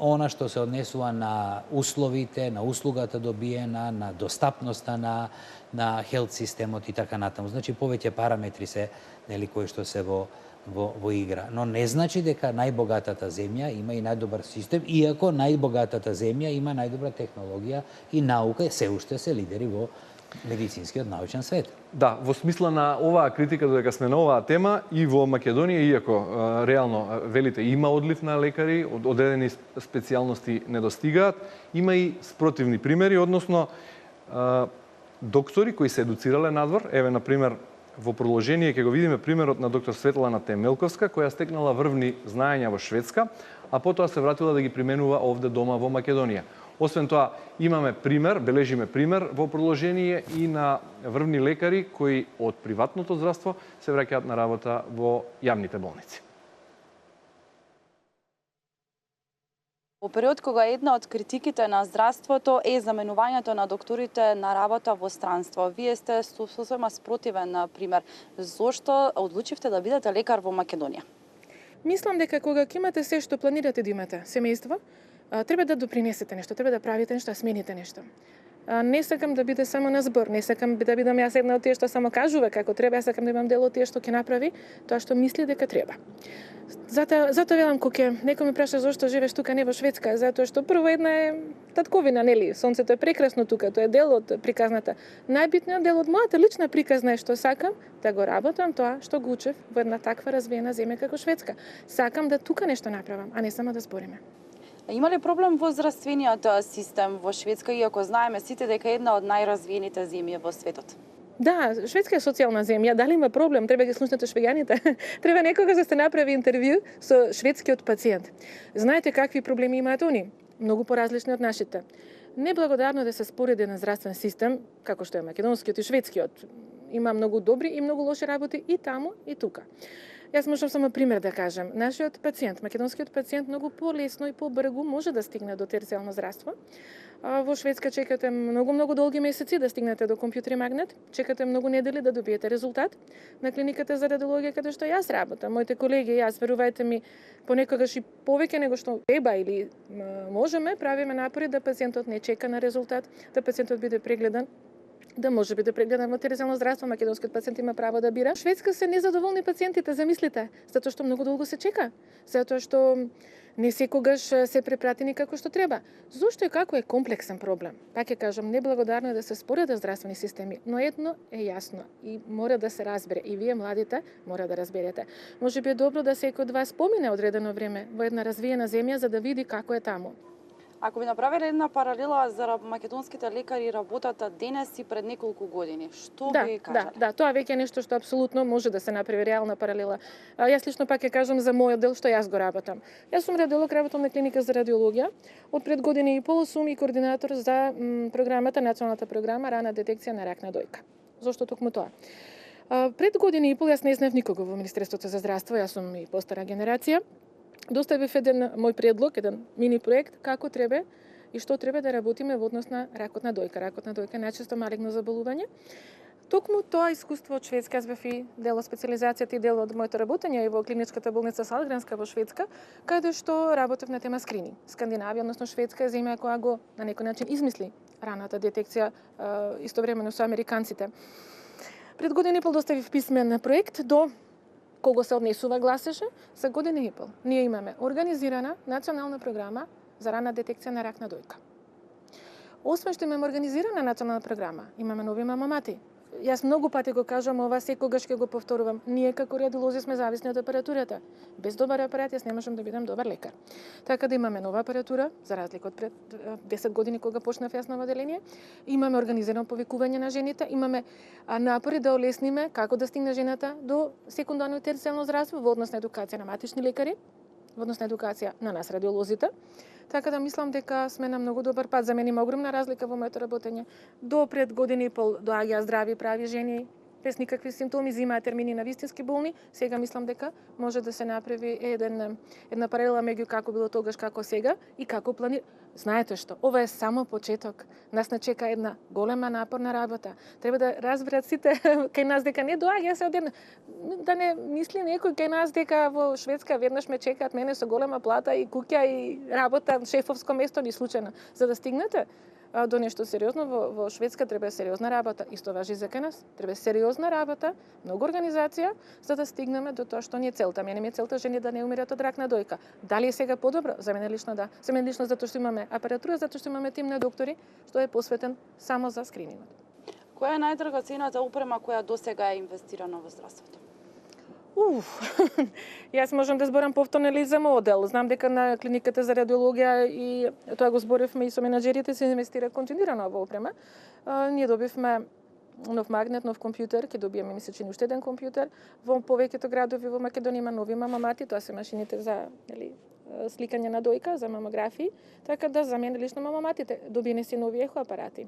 она што се однесува на условите, на услугата добиена, на достапноста на health системот и така натаму. Значи, повеќе параметри се, нели, кои што се во игра. Но не значи дека најбогатата земја има и најдобар систем, иако најбогатата земја има најдобра технологија и наука, се уште се лидери во медицинскиот научен свет. Да, во смисла на оваа критика додека сме на оваа тема и во Македонија, иако реално велите има одлив на лекари, одредени специјалности недостигаат, има и спротивни примери, односно доктори кои се едуцирале надвор. Еве, например, во продолжение ќе го видиме примерот на доктор Светлана Темелковска, која стекнала врвни знаења во Шведска, а потоа се вратила да ги применува овде дома во Македонија. Освен тоа, бележиме пример во продолжение и на врвни лекари кои од приватното здравство се враќаат на работа во јавните болници. Во период кога една од критиките на здравството е заменувањето на докторите на работа во странство. Вие сте сосема спротивен пример. Зошто одлучивте да бидете лекар во Македонија? Мислам дека кога ќе имате се што планирате да имате, семејство, треба да допринесете нешто, треба да правите нешто, да смените нешто. Не сакам да биде само на збор, не сакам да бидам јас една од тие што само кажува како треба, јас сакам да имам дел од тие што ќе направи тоа што мисли дека треба. Затоа велам, кога некој ме праша зошто живееш тука, не во Шведска, затоа што прво една е татковина, нели? Сонцето е прекрасно тука, тоа е дел од приказната. Најбитниот дел од мојата лична приказна е што сакам да го работам тоа што го учев во една таква развиена земја како Шведска. Сакам да тука нешто направам, а не само да збориме. Има ли проблем во здравствениот систем во Шведска, иако знаеме сите дека е една од најразвиените земји во светот? Да, Шведска е социјална земја. Дали има проблем? Треба ги слушнете швеѓаните. Треба некогаш да се направи интервју со шведскиот пациент. Знаете какви проблеми имаат они? Многу поразлични од нашите. Неблагодарно да се спореди на здравствен систем, како што е македонскиот и шведскиот. има многу добри и многу лоши работи и таму и тука. Јас можам само пример да кажем. Нашиот пациент, македонскиот пациент, многу полесно и побрзо може да стигне до терцијално здравство. Во Шведска чекате многу долги месеци да стигнете до компјутер и магнет, чекате многу недели да добиете резултат. На клиниката за радиологија каде што јас работам, моите колеги и јас, верувајте ми, понекогаш и повеќе него што треба или можеме, правиме напори да пациентот не чека на резултат, да пациентот биде прегледан, да може би да прегледан во терцијално здравство, македонскиот пациент има право да бира. Шведска се незадоволни пациентите, замислите, затоа што многу долго се чека, затоа што не секогаш се препратени како што треба. Зошто и како е комплексен проблем? Пак ќе кажам, неблагодарно е да се споредат здравствени системи, но едно е јасно и мора да се разбере, и вие младите мора да разберете. Може би е добро да секој од вас помине одредено време во една развиена земја за да види како е таму. Ако би направиле една паралела за македонските лекари работата денес и пред неколку години, што би кажале? Да, тоа веќе е нешто што апсолутно може да се направи реална паралела. Јас лично пак ќе кажам за мојот дел што јас го работам. Јас сум радиолог, работам на клиника за радиологија. Од пред година и пол сум и координатор за програмата, националната програма рана детекција на рак на дојка. Зошто токму тоа? Пред година и пол јас не знаев никого во Министерството за здравство, јас сум и постара генерација. Доставив еден мој предлог, еден мини проект, како треба и што треба да работиме во однос на ракот на дојка. Ракот на дојка е најчесто малигно заболување. Токму тоа искуство од Шведска, јас бев и дел од специализацијата и дел од моето работење и во клиничката болница Салгранска во Шведска, каде што работев на тема скрининг. Скандинавија, односно Шведска е земја која го на некој начин измисли раната детекција истовремено со американците. Пред година и пол доставив писмен проект до кого се однесува гласеше, за година и пол ние имаме организирана национална програма за рана детекција на рак на дојка. Освен што имаме организирана национална програма, имаме нови мамати. Јас многу пати го кажам ова, секогаш ќе го повторувам. Ние како радиолози сме зависни од апаратурата. Без добар апарат јас не можам да бидам добар лекар. Така да имаме нова апаратура, за разлика од пред 10 години кога почнав јас на оделение. Имаме организирано повикување на жените, имаме напори да олесниме како да стигне жената до секундарно и терцијално здравство во однос на едукација на матични лекари, во однос на едукација на нас радиолозите. Така да мислам дека сме на многу добар пат. За мене има огромна разлика во моето работење. До пред година и пол доаѓаа здрави прави жени без никакви симптоми, земаат термини на вистински болни. Сега мислам дека може да се направи една паралела меѓу како било тогаш, како сега и како планира. Знаете што, ова е само почеток. Нас не чека една голема напорна работа. Треба да разберат сите кај нас дека не доаѓа се одеднаш. Да не мисли некој кај нас дека во Шведска веднаш ме чекаат мене со голема плата и куќа и работа, шефовско место ни случајно. За да стигнете до нешто сериозно во Шведска треба сериозна работа. Исто важи за кај нас. Треба сериозна работа, многу организација за да стигнеме до тоа што ни е целта. Мене ми е целта жени да не умират од рак на дојка. Дали е сега подобро? За мене лично да. За мене лично затоа што имаме апаратура, затоа што имаме тим на доктори што е посветен само за скринингот. Која е најдрагоценната опрема која досега е инвестирана во здравството? Јас можам да зборам повторно или за мојот дел. Знам дека на клиниката за радиологија и тоа го зборевме и со менаџерите, се инвестира континуирано во опрема. Ние добивме нов магнет, нов компјутер, ќе добиеме месечни уште еден компјутер. Во повеќето градови во Македонија има нови мамамати, тоа се машините за сликање на дојка, за мамографии, така да за мене лично мамаматите добиени се нови ехо апарати.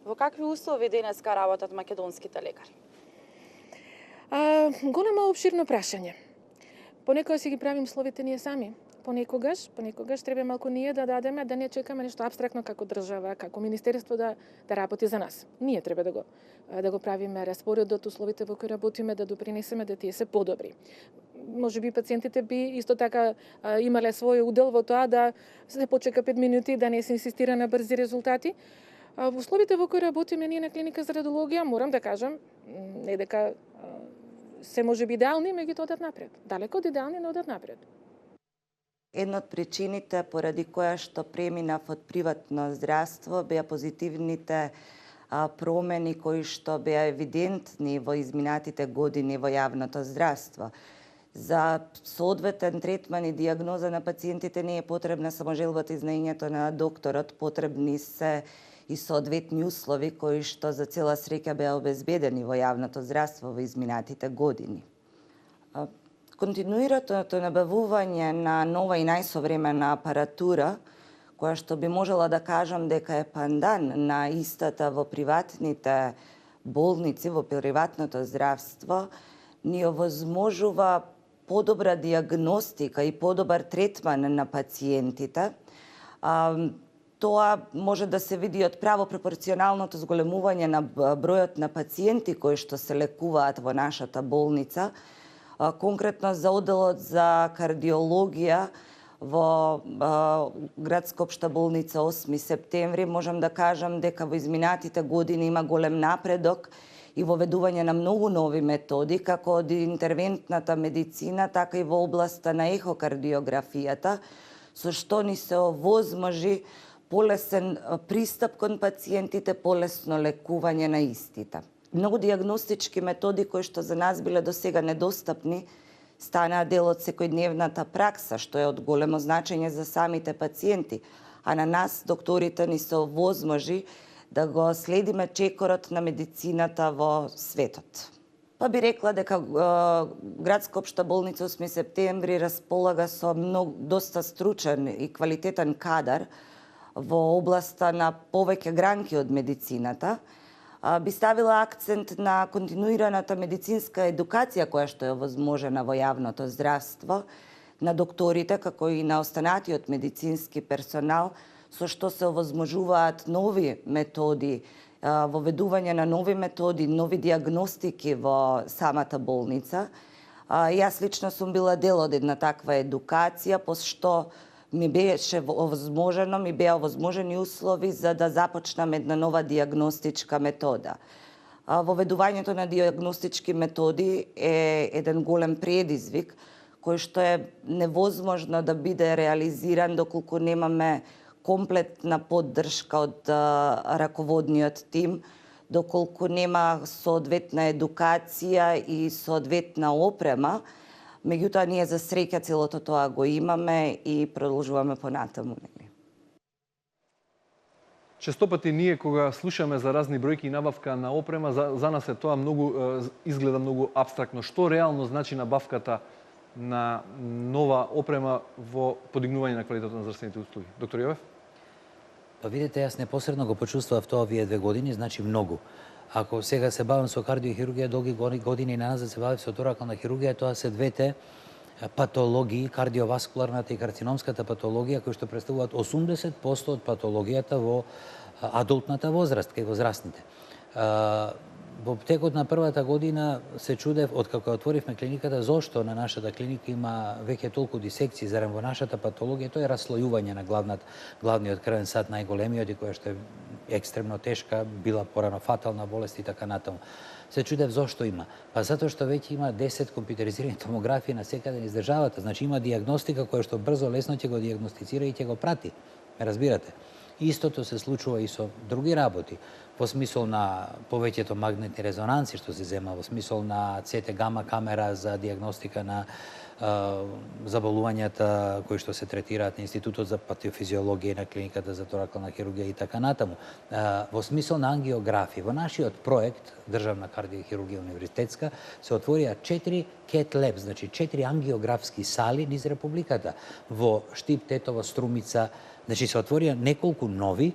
Во какви услови денеска работат македонските лекари? Големо обширно прашање. Понекогаш си ги правим словите ние сами. Понекогаш треба малку ние да дадеме, да не чекаме нешто апстрактно како држава, како министерство да работи за нас. Ние треба да го правиме распоредот, условите во кои работиме, да допринесеме да тие се подобри. Може би пациентите би исто така имале свој удел во тоа да се почека 5 минути, да не се инсистира на брзи резултати. Во условите во кои работиме ние на клиника за радиологија, морам да кажам, не дека се може би идеални, меѓутоа одат напред. Далеко од идеални, но одат напред. Една од причините поради која што преминав од приватно здравство беа позитивните промени кои што беа евидентни во изминатите години во јавното здравство. За соодветен третман и диагноза на пациентите не е потребна само желбата и знаењето на докторот, потребни се и соодветни услови кои што за цела среќа беа обезбедени во јавното здравство во изминатите години. Континуираното набавување на нова и најсовремена апаратура, која што би можела да кажам дека е пандан на истата во приватните болници, во приватното здравство, ни овозможува подобра диагностика и подобар третман на пациентите. Тоа може да се види од право пропорционалното зголемување на бројот на пациенти кои што се лекуваат во нашата болница. Конкретно за оделот за кардиологија во Градска општа болница 8 септември можам да кажам дека во изминатите години има голем напредок и воведување на многу нови методи, како од интервентната медицина, така и во областа на ехокардиографијата, со што ни се овозможи полесен пристап кон пациентите, полесно лекување на истите. Многу диагностички методи кои што за нас биле досега недостапни, станаа дел од секојдневната пракса, што е од големо значење за самите пациенти, а на нас, докторите, ни се овозможи да го следиме чекорот на медицината во светот. Па би рекла дека Градска општа болница 8 септември располага со доста стручен и квалитетен кадар во областа на повеќе гранки од медицината. Би ставила акцент на континуираната медицинска едукација која што е овозможена во јавното здравство, на докторите, како и на останатиот медицински персонал, со што се овозможуваат нови методи, воведување на нови методи, нови диагностики во самата болница. Јас лично сум била дел од една таква едукација, по што ми беа овозможени услови за да започнам една нова диагностичка метода. Воведувањето на диагностички методи е еден голем предизвик, кој што е невозможно да биде реализиран доколку немаме комплетна поддршка од раководниот тим, доколку нема соодветна едукација и соодветна опрема. Меѓутоа, ние за среќа целото тоа го имаме и продолжуваме понатаму. Честопати ние кога слушаме за разни бројки и набавка на опрема, за нас е тоа изгледа многу апстрактно. Што реално значи набавката на нова опрема во подигнување на квалитетот на здравствените услуги? Доктор Јовев? Па видите, јас непосредно го почувствував тоа овие 2 години, значи многу. Ако сега се бавам со кардиохирургија, долги години назад се бавив со торакална хирургија, тоа се двете патологии, кардиоваскуларната и карциномската патологија, кои што представуваат 80% од патологијата во адултната возраст, кај возрастните. Во текот на првата година се чудев, откако отворивме клиниката, зошто на нашата клиника има веќе толку дисекции, зарем во нашата патологија, тоа е раслојување на главниот крвен сад, најголемиот, и која што е екстремно тешка, била порано фатална болест и така натаму. Се чудев зошто има. Па затоа што веќе има 10 компјутеризирани томографии на секаде низ државата, значи има диагностика која што брзо, лесно ќе го диагностицира и ќе го прати. Ме разбирате? Истото се случува и со други работи, во смисол на повеќето магнетни резонанси што се зема, во смисол на ЦТ гама камера за диагностика на заболувањата кои што се третираат на Институтот за патофизиологија и на клиниката за торакална хирургија и така натаму. Во смисол на ангиографија, во нашиот проект Државна кардиохирургија универзитетска се отворија 4 CAT Labs, значи 4 ангиографски сали низ републиката во Штип, Тетово, Струмица. Значи се отворија неколку нови,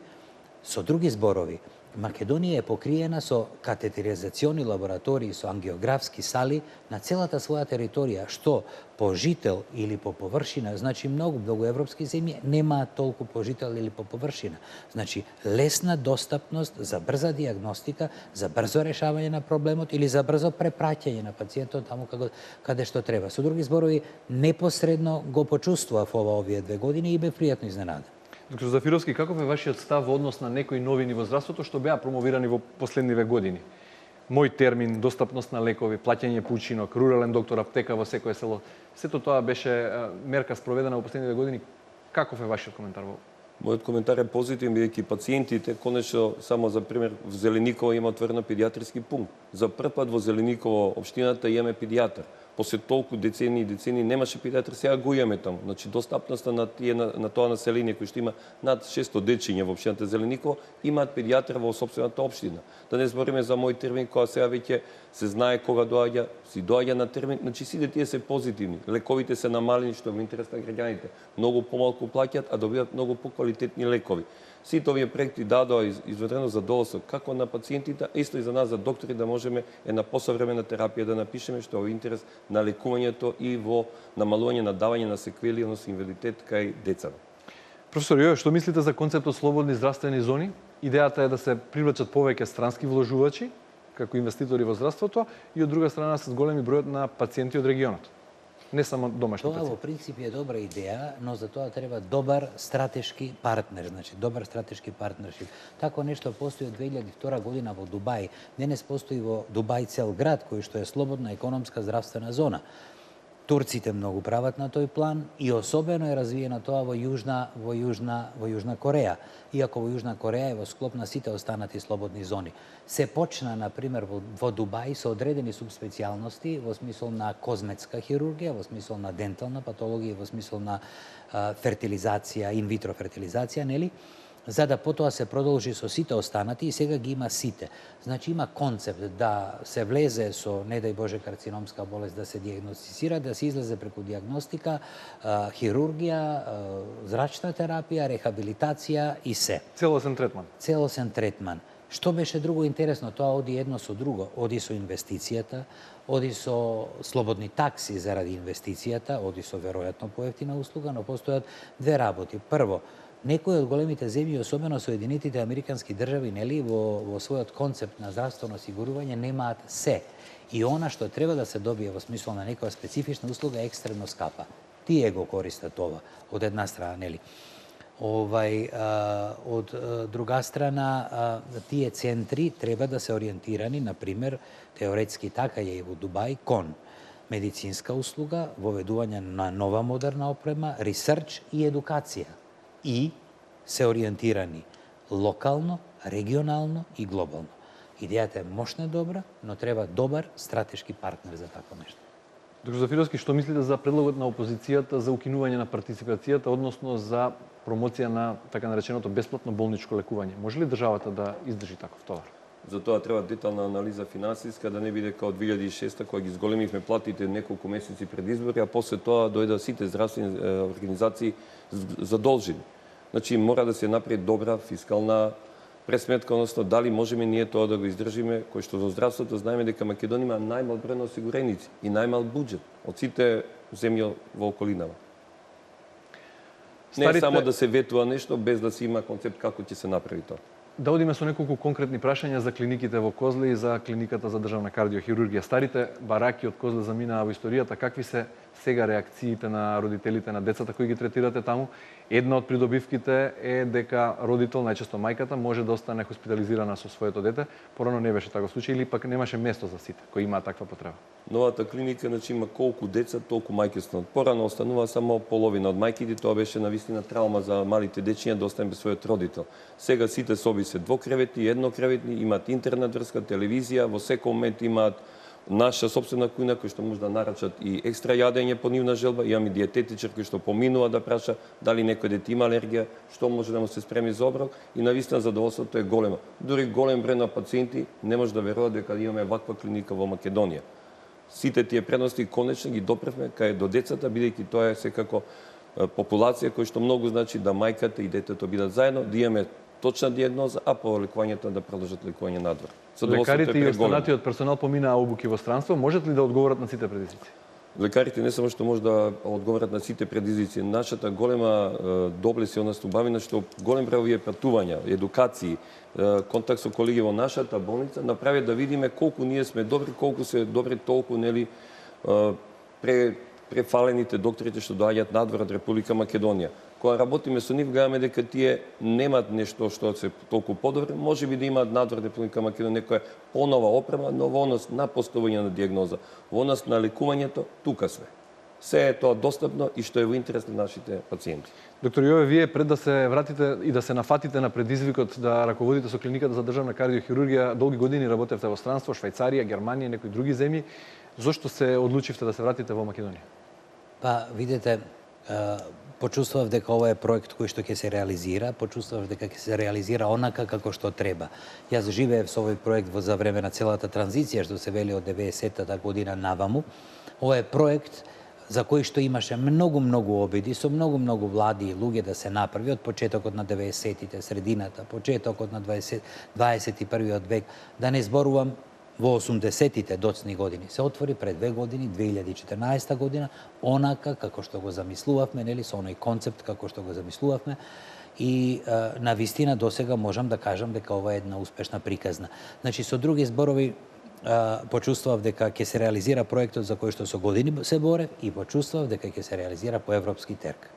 со други зборови. Македонија е покриена со катетеризациони лаборатории, со ангиографски сали на целата своја територија, што по жител или по површина, значи многу европски земји немаат толку по жител или по површина. Значи лесна достапност за брза диагностика, за брзо решавање на проблемот или за брзо препраќање на пациентот таму каде што треба. Со други зборови, непосредно го почувствував овие 2 години и бе пријатно изненаден. Доктор Зафировски, каков е вашиот став во однос на некои новини во здравството што беа промовирани во последниве години? Мој термин, достапност на лекови, плаќање по учинок, рурален доктор, аптека во секое село. Сето тоа беше мерка спроведена во последниве години. Каков е вашиот коментар во? Мојот коментар е позитивен, бидејќи пациентите, конечно, само за пример, во Зелениково има отворено педиатриски пункт. За прв пат во Зелениково општината имаме педијатар. После толку децени немаше педијатар, сега го имаме таму. Значи достапноста на тоа население кој што има над 600 дечиња во општината Зелениково, имаат педијатар во сопствената општина. Да не збориме за мој термин, која сега веќе се знае кога доаѓа на термин, значи сите тие се позитивни. Лековите се намалени што во интерес на граѓаните. Многу помалку плаќаат, а добиваат многу поквалитетни лекови. Сите овие проекти дадоа изведено задоволство како на пациентите, исто и за нас, за доктори, да можеме една посовремена терапија да напишеме, што е во интерес на лекувањето и во намалување на давање на секвели, односно инвалидитет кај децата. Професор Јове, што мислите за концептот слободни здравствени зони? Идејата е да се привлечат повеќе странски вложувачи, како инвеститори во здравството, и од друга страна се зголеми бројот на пациенти од регионот. Не само домашни пациенти. Тоа во принцип е добра идеја, но за тоа треба добар стратешки партнер, значи добар стратешки партнершип. Тако нешто постои од 2002 година во Дубај. Денес постои во Дубај цел град кој што е слободна економска здравствена зона. Турците многу прават на тој план и особено е развиено тоа во Јужна Кореја. Иако во Јужна Кореја е во склоп на сите останати слободни зони. Се почна, например, во Дубај со одредени субспецијалности во смисол на козметска хирургија, во смисол на дентална патологија, во смисол на фертилизација, инвитро фертилизација, нели? За да потоа се продолжи со сите останати и сега ги има сите. Значи има концепт да се влезе со, не дај Боже, карциномска болест, да се диагностицира, да се излезе преку диагностика, хирургија, зрачна терапија, рехабилитација и се. Целосен третман. Целосен третман. Што беше друго интересно, тоа оди едно со друго. Оди со инвестицијата, оди со слободни такси заради инвестицијата, оди со веројатно поевтина услуга, но постојат две работи. Прво, некои од големите земји, особено Соединетите Американски држави, нели, во својот концепт на здравствено осигурување немаат се. И она што треба да се добие во смисол на некоја специфична услуга е екстремно скапа. Тие го користат ова, од една страна, нели. Од друга страна, тие центри треба да се ориентирани, например, теоретски така е и во Дубај, кон медицинска услуга, воведување на нова модерна опрема, ресерч и едукација. И се ориентирани локално, регионално и глобално. Идејата е мощна и добра, но треба добар стратешки партнер за тако нешто. Доктор Зафировски, што мислите за предлогот на опозицијата за укинување на партиципацијата, односно за промоција на така нареченото бесплатно болничко лекување? Може ли државата да издржи таков товар? За тоа треба детална анализа финансиска, да не биде као 2006 кога ги зголемивме платите неколку месеци пред избори, а после тоа дојдоа сите здравствени организации задолжени. Значи мора да се направи добра фискална пресметка, односно дали можеме ние тоа да го издржиме, кој што во здравството знаеме дека Македонија има најмал број на осигуреници и најмал буџет од сите земји во околинава. Не е само да се ветува нешто без да се има концепт како ќе се направи тоа. Да одиме со неколку конкретни прашања за клиниките во Козле и за клиниката за државна кардиохирургија. Старите бараки од Козле заминаа во историјата. Какви се сега реакциите на родителите на децата кои ги третирате таму? Една од придобивките е дека родител, најчесто мајката, може да остане хоспитализирана со своето дете. Порано не беше таков случај или пак немаше место за сите кои имаат таква потреба. Новата клиника, значи, има колку деца, толку мајки станат. Порано останува само половина од мајките, тоа беше навистина травма за малите дечиња да остане без својот родител. Сега сите соби се двокреветни, еднокреветни, имаат интернет врска, телевизија, во секој момент имаат наша собствена кујна кој што може да нарачат и екстра јадење по нивна желба. Имаме диететичар кој што поминува да праша дали некој дете има алергија, што може да му се спреми за оброк, и навистина задоволството е големо. Дури голем број на пациенти не може да веруваат дека имаме ваква клиника во Македонија. Сите тие предности конечно ги допревме кај до децата, бидејќи тоа е секако популација кој што многу значи да мајката и детето бидат заедно, да имаме точна диагноза, а по лекувањето да продолжат лекување надвор. Лекарите и останатиот персонал поминаа обуки во странство, можат ли да одговорат на сите предизвици? Лекарите не само што може да одговорат на сите предизвици, нашата голема доблест и односно убавина што голем број овие патувања, едукации, контакт со колеги во нашата болница направи да видиме колку ние сме добри, колку се добри толку нели префалените докторите што доаѓаат надвор од Република Македонија. Кога работиме со нив, гледаме дека тие немаат нешто што се толку подобро, може би да имаат надвор од Република Македонија некоја понова опрема, но во однос на поставување на диагноза, во однос на лекувањето, тука сме. Се е тоа достапно и што е во интерес на нашите пациенти. Доктор Јове, вие пред да се вратите и да се нафатите на предизвикот да раководите со клиниката за државна кардиохирургија, долги години работевте во странство, Швајцарија, Германија, некои други земји. Зошто се одлучивте да се вратите во Македонија? Па, видете, почувствував дека ова е проект кој што ќе се реализира, почувствував дека ќе се реализира онака како што треба. Јас живеев со овој проект за време на целата транзиција што се вели од 90-та година наваму. Ова е проект за кои што имаше многу обиди со многу влади и луѓе да се направи од почетокот на 90-тите, средината, почетокот на 21-виот век, да не зборувам во 80-тите доцни години. Се отвори пред 2 години, 2014 година, онака како што го замислувавме, нели, со оној концепт како што го замислувавме, и на вистина досега можам да кажам дека ова е една успешна приказна. Значи, со други зборови, почувствував дека ќе се реализира проектот за кој што со години се борев и почувствував дека ќе се реализира по европски терк.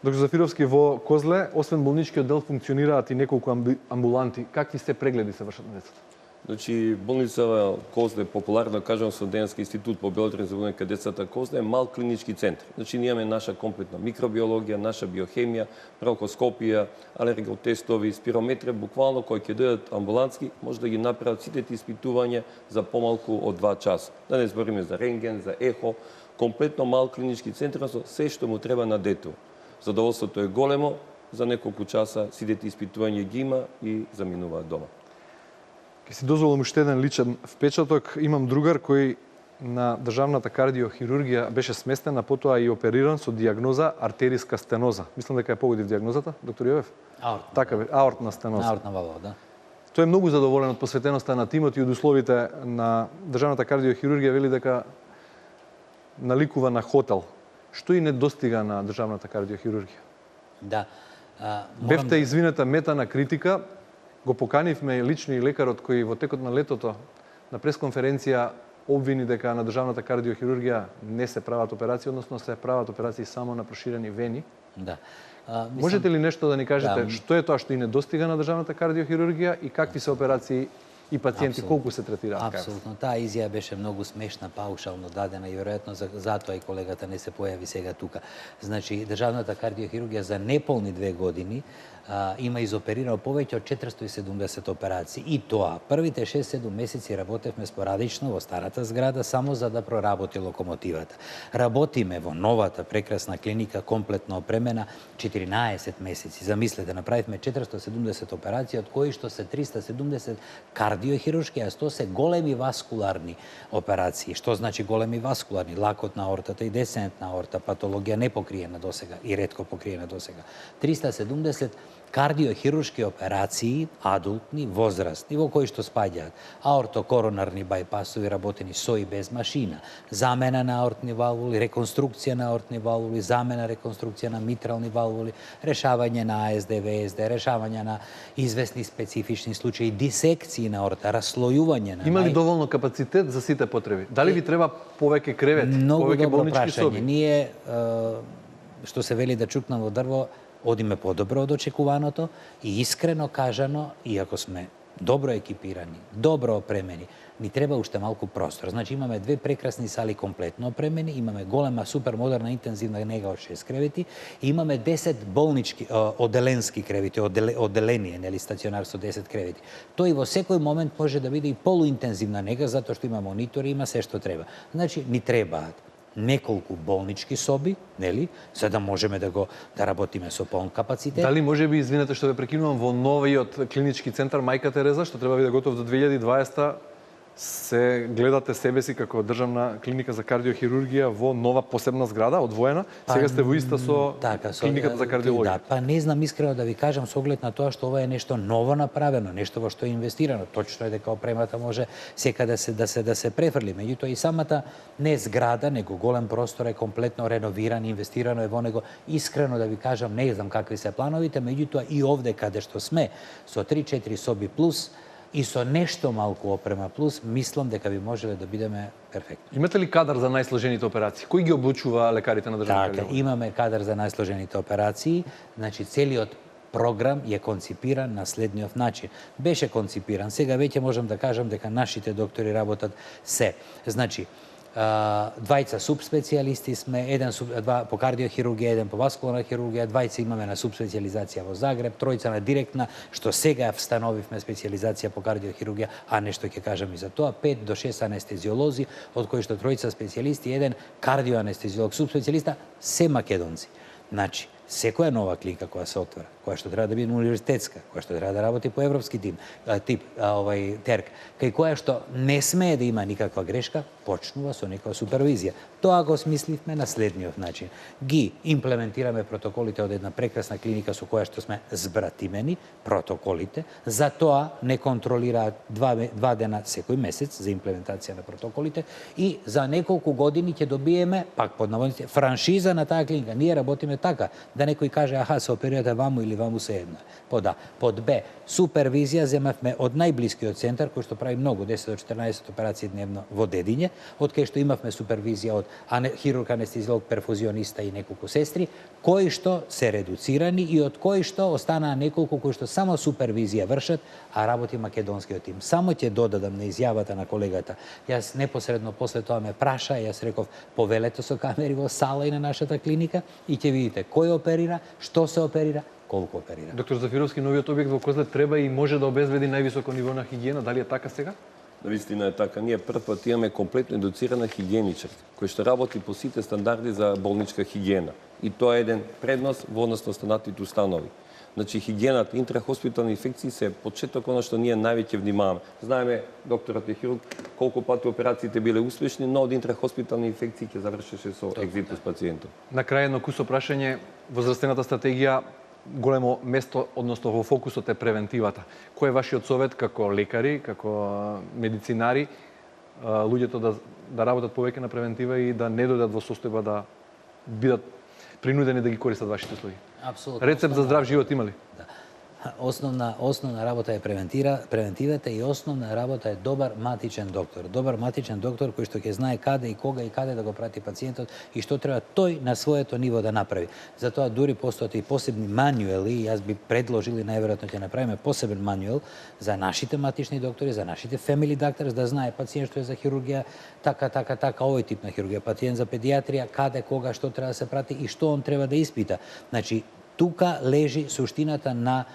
Доктор Зафировски, во Козле, освен болничкиот дел, функционираат и неколку амбуланти. Какви се прегледи се вршат на децата? Значи, болница Козле, популарно кажам, со Денски институт по биотерапија за болника децата Козле, е мал клинички центар. Значи, ние имаме наша комплетна микробиологија, наша биохемија, бронхоскопија, алерготестови, спирометрија, буквално кои ќе дојдат амбулантски, може да ги направат сите испитувања за помалку од 2 часа. Да не збориме за рентген, за ехо, комплетно мал клинички центар со се што му треба на дето. Задоволството е големо, за неколку часа сите испитувања ги има и заминуваат дома. Ке си дозволам уште еден личен впечаток. Имам другар кој на државната кардиохирургија беше сместен, а потоа и опериран со диагноза артериска стеноза. Мислам дека ја погодив диагнозата, доктор Јовев? Аортна. Така бе, аортна стеноза. Аортна валва, да. Тој е многу задоволен од посветеноста на тимот и од условите на државната кардиохирургија, вели дека наликува на хотел. Што и не достига на државната кардиохирургија? Да. Бевте извинета мета на критика. Го поканивме лично и лекарот кој во текот на летото на пресконференција обвини дека на државната кардиохирургија не се прават операции, односно се прават операции само на проширени вени. Да. Можете ли нешто да ни кажете Да. што е тоа што и не достига на државната кардиохирургија и какви се операции и пациенти колку се третираат? Апсолутно. Таа изјава беше многу смешна, паушално дадена и веројатно затоа и колегата не се појави сега тука. Значи, државната кардиохирургија за неполни 2 години има изоперирано повеќе од 470 операции. И тоа, првите 6-7 месеци работевме спорадично во старата зграда само за да проработи локомотивата. Работиме во новата прекрасна клиника, комплетно опремена, 14 месеци. Замислете, направивме 470 операции, од кои што се 370 кардиохируршки, а 100 се големи васкуларни операции. Што значи големи васкуларни? Лакот на аортата и десцентна аорта, патологија не покриена досега и ретко покриена досега. 370 кардиохируршки операции, адултни, возрастни, во кои што спаѓаат аортокоронарни бајпасови работени со и без машина, замена на аортни валвули, реконструкција на аортни валвули, замена реконструкција на митрални валвули, решавање на АСД, ВСД, решавање на известни специфични случаи, дисекции на аорта, раслојување на... Има ли доволно капацитет за сите потреби? Дали ви треба повеќе кревети, повеќе болнички соби? Ние, што се вели да чукнам во дрво, одиме подобро од очекуваното и искрено кажано, иако сме добро екипирани, добро опремени, ни треба уште малку простор. Значи имаме 2 прекрасни сали комплетно опремени, имаме голема супермодерна интензивна нега од 6 кревети, и имаме 10 болнички оделенски кревети, оделение, нели, стационар со 10 кревети. Тој во секој момент може да биде и полуинтензивна нега затоа што има монитори, има се што треба. Значи ни требаат неколку болнички соби, нели, за да можеме да работиме со полн капацитет. Дали можеби, извинете што ве прекинувам, во новиот клинички центар Мајка Тереза, што треба да биде готов до 2020, се гледате себе си како државна клиника за кардиохирургија во нова посебна зграда, одвоена, сега сте во иста со клиниката за кардиологија. Да, па не знам искрено да ви кажам со оглед на тоа што ова е нешто ново направено, нешто во што е инвестирано. Точно е дека опремата може сека да се префрли. Меѓутоа и самата не зграда, него голем простор е комплетно реновиран, инвестирано е во него. Искрено да ви кажам, не знам какви се плановите, меѓутоа и овде каде што сме со 3-4 соби плюс и со нешто малку опрема плюс, мислам дека би можеле да бидеме перфектни. Имате ли кадар за најсложените операции? Кој ги обучува лекарите на државната кардиологија? Така, имаме кадар за најсложените операции. Значи, целиот програм е конципиран на следниот начин. Беше конципиран. Сега веќе можам да кажам дека нашите доктори работат се. Значи, двајца субспецијалисти сме, два по кардиохирургија, еден по васкуларна хирургија, двајца имаме на субспецијализација во Загреб, тројца на директна, што сега встановивме специјализација по кардиохирургија, а нешто ќе кажам и за тоа, 5 до 6 анестезиолози, од кои што тројца специјалисти, еден кардиоанестезиолог субспецијалиста, се македонци. Значи, секоја нова клиника која се отвора, која што треба да биде универзитетска, која што треба да работи по европски тип терк, кај која што не смее да има никаква грешка, почнува со некоја супервизија. Тоа го смисливме на следниот начин. Ги имплементираме протоколите од една прекрасна клиника со која што сме збратимени, протоколите, за тоа не контролираат два дена секој месец за имплементација на протоколите и за неколку години ќе добиеме, пак под наводници, франшиза на таа клиника. Ние работиме така, да некој каже, аха, се оперирате ваму или ваму се едно. Под А. Под Б. Супервизија земавме од најблискиот центар, кој што прави многу, 10 до 14 операции дневно во Дедиње, од кај што имавме супервизија од хирург, анестезиолог, перфузиониста и неколку сестри, кои што се редуцирани и од кои што останаа неколку кои што само супервизија вршат, а работи македонскиот тим. Само ќе додадам на изјавата на колегата. Јас непосредно после тоа ме праша, јас реков, повелете со камери во сала и на нашата клиника и ќе видите кој оперира, што се оперира, колку оперира. Доктор Зафировски, новиот објект во Козле треба и може да обезбеди највисоко ниво на хигиена. Дали е така сега? Навистина е така. Ние прв пат имаме комплетно едуцирана хигиеничар, кој што работи по сите стандарди за болничка хигиена. И тоа е еден преднос во однос на останатите установи. Значи, хигиената, интрахоспитални инфекции се почеток оно што ние највеќе внимаваме. Знаеме, докторот е хирург, колку пати операциите биле успешни, но од интрахоспитални инфекции ќе завршеше со екзитус пациентот. На крај едно кусо прашање, во здравствената стратегија големо место, односно во фокусот е превентивата. Кој е вашиот совет како лекари, како медицинари, луѓето да работат повеќе на превентива и да не дојдат во состојба да бидат принудени да ги користат вашите услуги? Апсолутно. Рецепт за здрав живот има ли? Основна работа е превентивата и основна работа е добар матичен доктор. Добар матичен доктор кој што ќе знае каде и кога и каде да го прати пациентот и што треба тој на своето ниво да направи. Затоа дури постојат и посебни мануели, јас би предложил и најверојатно ќе направиме посебен мануел за нашите матични доктори, за нашите family doctors, да знае пациент што е за хирургија, така, овој тип на хирургија, пациент за педиатрија, каде, кога, што треба да се прати и што он треба да испита. Значи, тука лежи суштината на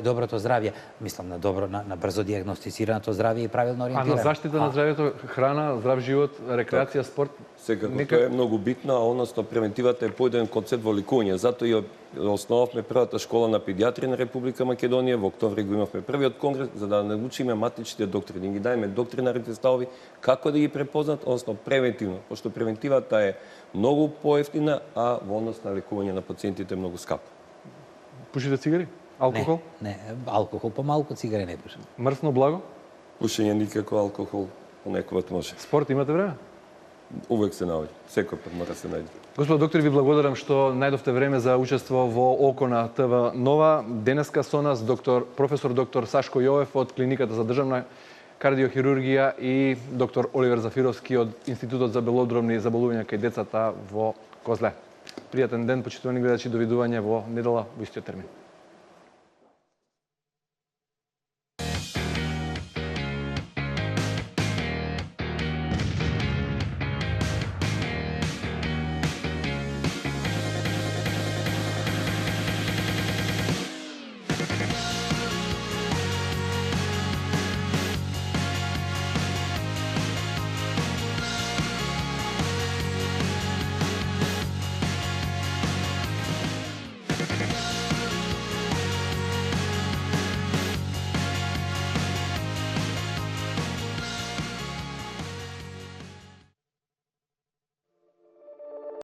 доброто здравје, мислам на брзо диагностицираното здравје и правилно ориентирано. А на заштита на здравјето, храна, здрав живот, рекреација, спорт? Секако, тоа е многу битно, а односно превентивата е поеден концепт во лекување. Затоа и основавме првата школа на педиатрија на Република Македонија, во октомври го имавме првиот конгрес, за да научиме матичните доктори, да ги дајме доктринарните ставови, како да ги препознат, односно превентивно, пошто превентивата е многу поевтина, а во однос на лекување на пациентите е многу скапо. Пушите цигари? Алкохол? Не, алкохол помалку, цигари не пушам. Мрсно благо? Пушење никако, алкохол понекогаш може. Спорт имате време? Увек се наоѓа, секој пат мора се најде. Господи доктори, ви благодарам што најдовте време за учество во Око на ТВ Нова. Денеска со нас професор доктор Сашко Јовев од Клиниката за државна кардиохирургија и доктор Оливер Зафировски од Институтот за белодробни заболувања кај децата во Козле. Пријатен ден, почитувани гледачи, довидување во недела во истиот термин.